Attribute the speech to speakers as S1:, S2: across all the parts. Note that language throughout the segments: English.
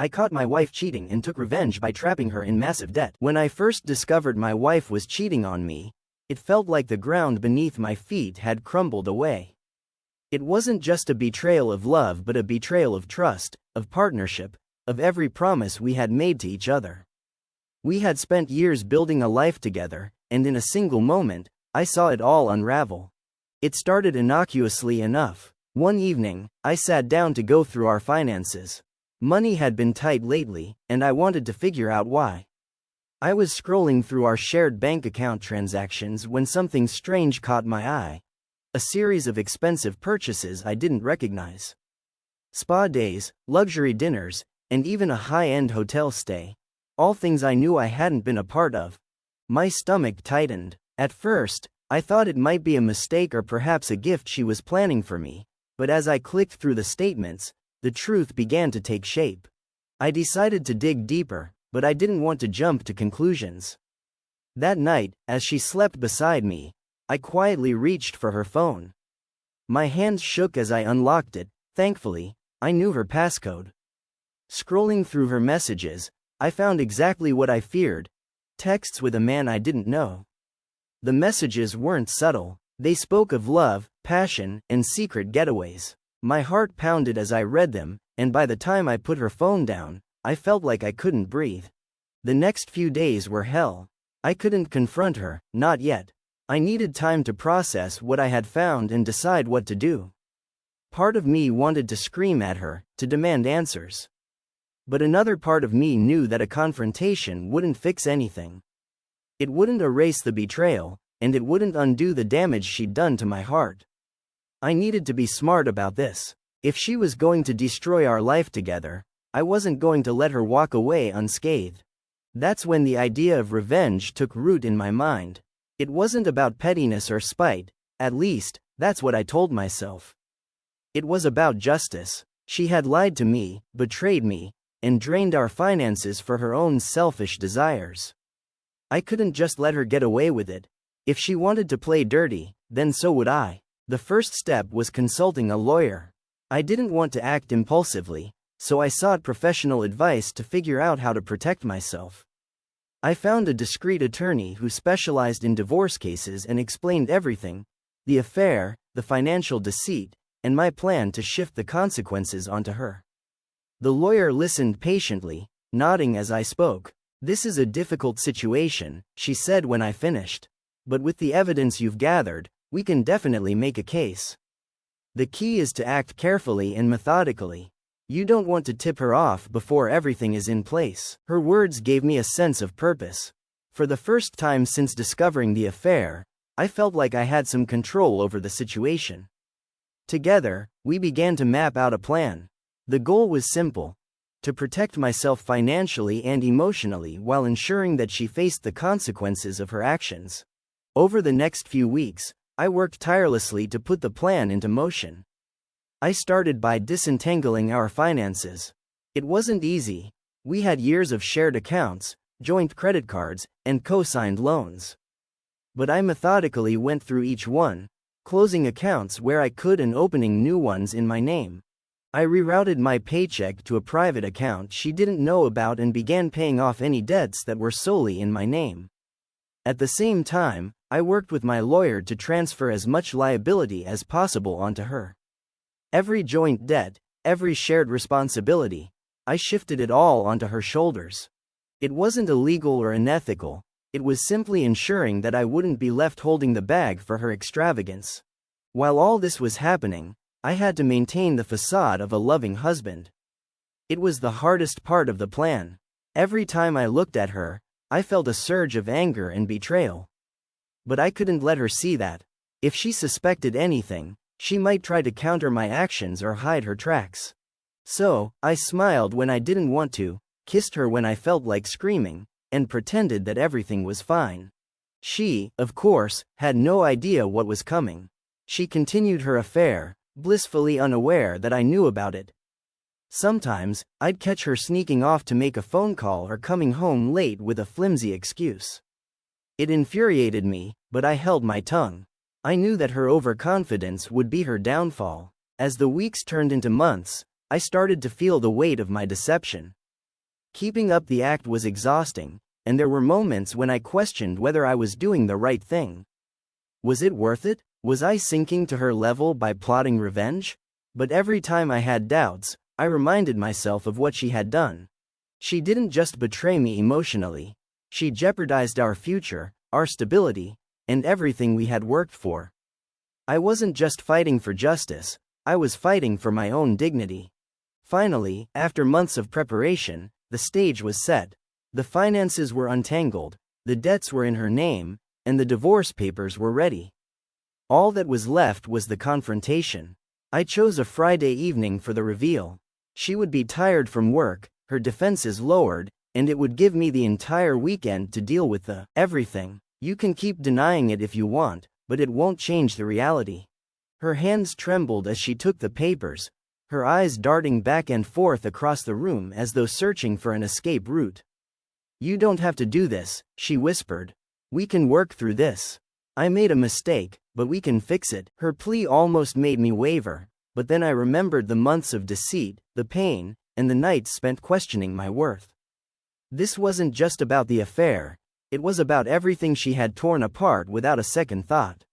S1: I caught my wife cheating and took revenge by trapping her in massive debt. When I first discovered my wife was cheating on me, it felt like the ground beneath my feet had crumbled away. It wasn't just a betrayal of love but a betrayal of trust, of partnership, of every promise we had made to each other. We had spent years building a life together, and in a single moment, I saw it all unravel. It started innocuously enough. One evening, I sat down to go through our finances. Money had been tight lately, and I wanted to figure out why. I was scrolling through our shared bank account transactions when something strange caught my eye. A series of expensive purchases I didn't recognize. Spa days, luxury dinners, and even a high-end hotel stay. All things I knew I hadn't been a part of. My stomach tightened. At first, I thought it might be a mistake or perhaps a gift she was planning for me, but as I clicked through the statements, the truth began to take shape. I decided to dig deeper, but I didn't want to jump to conclusions. That night, as she slept beside me, I quietly reached for her phone. My hands shook as I unlocked it. Thankfully, I knew her passcode. Scrolling through her messages, I found exactly what I feared: texts with a man I didn't know. The messages weren't subtle. They spoke of love, passion, and secret getaways. My heart pounded as I read them, and by the time I put her phone down, I felt like I couldn't breathe. The next few days were hell. I couldn't confront her, not yet. I needed time to process what I had found and decide what to do. Part of me wanted to scream at her, to demand answers. But another part of me knew that a confrontation wouldn't fix anything. It wouldn't erase the betrayal, and it wouldn't undo the damage she'd done to my heart. I needed to be smart about this. If she was going to destroy our life together, I wasn't going to let her walk away unscathed. That's when the idea of revenge took root in my mind. It wasn't about pettiness or spite, at least, that's what I told myself. It was about justice. She had lied to me, betrayed me, and drained our finances for her own selfish desires. I couldn't just let her get away with it. If she wanted to play dirty, then so would I. The first step was consulting a lawyer. I didn't want to act impulsively, so I sought professional advice to figure out how to protect myself. I found a discreet attorney who specialized in divorce cases and explained everything: the affair, the financial deceit, and my plan to shift the consequences onto her. The lawyer listened patiently, nodding as I spoke. "This is a difficult situation," she said when I finished. "But with the evidence you've gathered, we can definitely make a case. The key is to act carefully and methodically. You don't want to tip her off before everything is in place." Her words gave me a sense of purpose. For the first time since discovering the affair, I felt like I had some control over the situation. Together, we began to map out a plan. The goal was simple: to protect myself financially and emotionally while ensuring that she faced the consequences of her actions. Over the next few weeks, I worked tirelessly to put the plan into motion. I started by disentangling our finances. It wasn't easy. We had years of shared accounts, joint credit cards, and co-signed loans. But I methodically went through each one, closing accounts where I could and opening new ones in my name. I rerouted my paycheck to a private account she didn't know about and began paying off any debts that were solely in my name. At the same time, I worked with my lawyer to transfer as much liability as possible onto her. Every joint debt, every shared responsibility, I shifted it all onto her shoulders. It wasn't illegal or unethical, it was simply ensuring that I wouldn't be left holding the bag for her extravagance. While all this was happening, I had to maintain the facade of a loving husband. It was the hardest part of the plan. Every time I looked at her, I felt a surge of anger and betrayal. But I couldn't let her see that. If she suspected anything, she might try to counter my actions or hide her tracks. So, I smiled when I didn't want to, kissed her when I felt like screaming, and pretended that everything was fine. She, of course, had no idea what was coming. She continued her affair, blissfully unaware that I knew about it. Sometimes, I'd catch her sneaking off to make a phone call or coming home late with a flimsy excuse. It infuriated me, but I held my tongue. I knew that her overconfidence would be her downfall. As the weeks turned into months, I started to feel the weight of my deception. Keeping up the act was exhausting, and there were moments when I questioned whether I was doing the right thing. Was it worth it? Was I sinking to her level by plotting revenge? But every time I had doubts, I reminded myself of what she had done. She didn't just betray me emotionally. She jeopardized our future, our stability, and everything we had worked for. I wasn't just fighting for justice, I was fighting for my own dignity. Finally, after months of preparation, the stage was set. The finances were untangled, the debts were in her name, and the divorce papers were ready. All that was left was the confrontation. I chose a Friday evening for the reveal. She would be tired from work, her defenses lowered, and it would give me the entire weekend to deal with the everything. You can keep denying it if you want, but it won't change the reality. Her hands trembled as she took the papers, her eyes darting back and forth across the room as though searching for an escape route. You don't have to do this, she whispered. We can work through this. I made a mistake, but we can fix it. Her plea almost made me waver, but then I remembered the months of deceit, the pain, and the nights spent questioning my worth. This wasn't just about the affair, it was about everything she had torn apart without a second thought.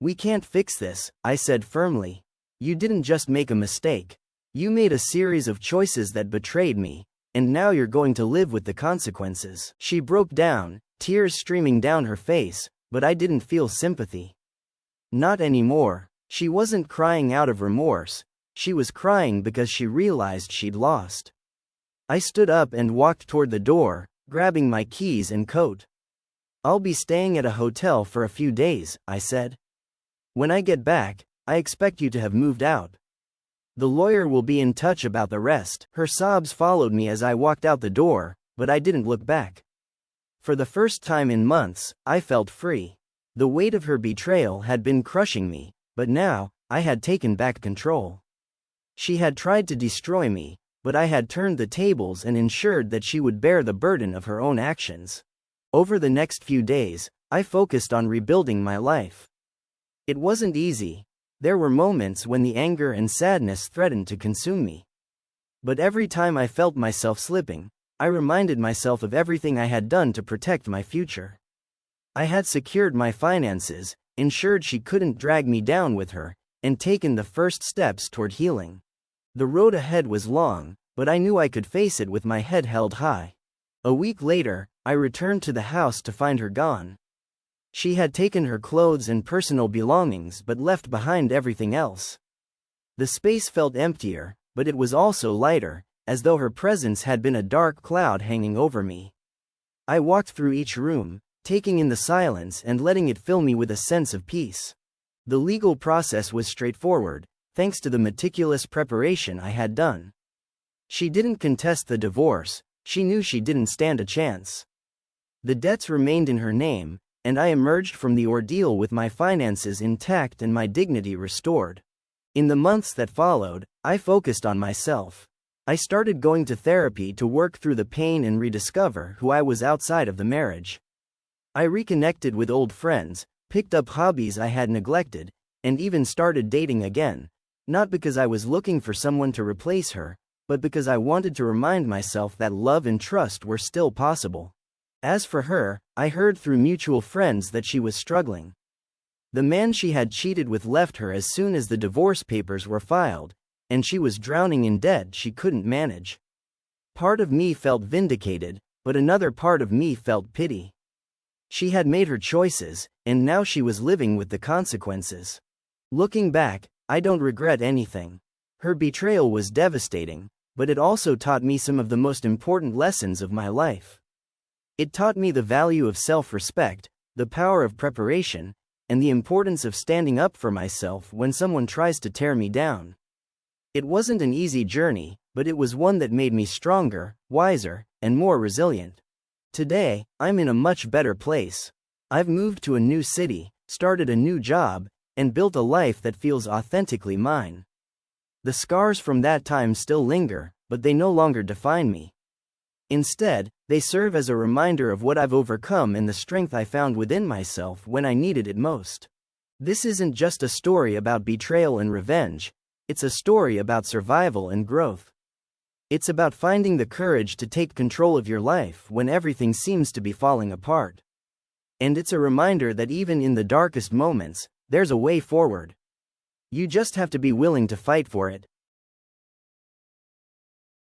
S1: We can't fix this, I said firmly. You didn't just make a mistake. You made a series of choices that betrayed me, and now you're going to live with the consequences. She broke down, tears streaming down her face, but I didn't feel sympathy. Not anymore. She wasn't crying out of remorse, she was crying because she realized she'd lost. I stood up and walked toward the door, grabbing my keys and coat. I'll be staying at a hotel for a few days, I said. When I get back, I expect you to have moved out. The lawyer will be in touch about the rest. Her sobs followed me as I walked out the door, but I didn't look back. For the first time in months, I felt free. The weight of her betrayal had been crushing me, but now, I had taken back control. She had tried to destroy me, but I had turned the tables and ensured that she would bear the burden of her own actions. Over the next few days, I focused on rebuilding my life. It wasn't easy. There were moments when the anger and sadness threatened to consume me. But every time I felt myself slipping, I reminded myself of everything I had done to protect my future. I had secured my finances, ensured she couldn't drag me down with her, and taken the first steps toward healing. The road ahead was long, but I knew I could face it with my head held high. A week later, I returned to the house to find her gone. She had taken her clothes and personal belongings but left behind everything else. The space felt emptier, but it was also lighter, as though her presence had been a dark cloud hanging over me. I walked through each room, taking in the silence and letting it fill me with a sense of peace. The legal process was straightforward, thanks to the meticulous preparation I had done. She didn't contest the divorce, she knew she didn't stand a chance. The debts remained in her name, and I emerged from the ordeal with my finances intact and my dignity restored. In the months that followed, I focused on myself. I started going to therapy to work through the pain and rediscover who I was outside of the marriage. I reconnected with old friends, picked up hobbies I had neglected, and even started dating again, not because I was looking for someone to replace her, but because I wanted to remind myself that love and trust were still possible. As for her, I heard through mutual friends that she was struggling. The man she had cheated with left her as soon as the divorce papers were filed, and she was drowning in debt she couldn't manage. Part of me felt vindicated, but another part of me felt pity. She had made her choices, and now she was living with the consequences. Looking back, I don't regret anything. Her betrayal was devastating, but it also taught me some of the most important lessons of my life. It taught me the value of self-respect, the power of preparation, and the importance of standing up for myself when someone tries to tear me down. It wasn't an easy journey, but it was one that made me stronger, wiser, and more resilient. Today, I'm in a much better place. I've moved to a new city, started a new job, and built a life that feels authentically mine. The scars from that time still linger, but they no longer define me. Instead, they serve as a reminder of what I've overcome and the strength I found within myself when I needed it most. This isn't just a story about betrayal and revenge, it's a story about survival and growth. It's about finding the courage to take control of your life when everything seems to be falling apart. And it's a reminder that even in the darkest moments, there's a way forward. You just have to be willing to fight for it.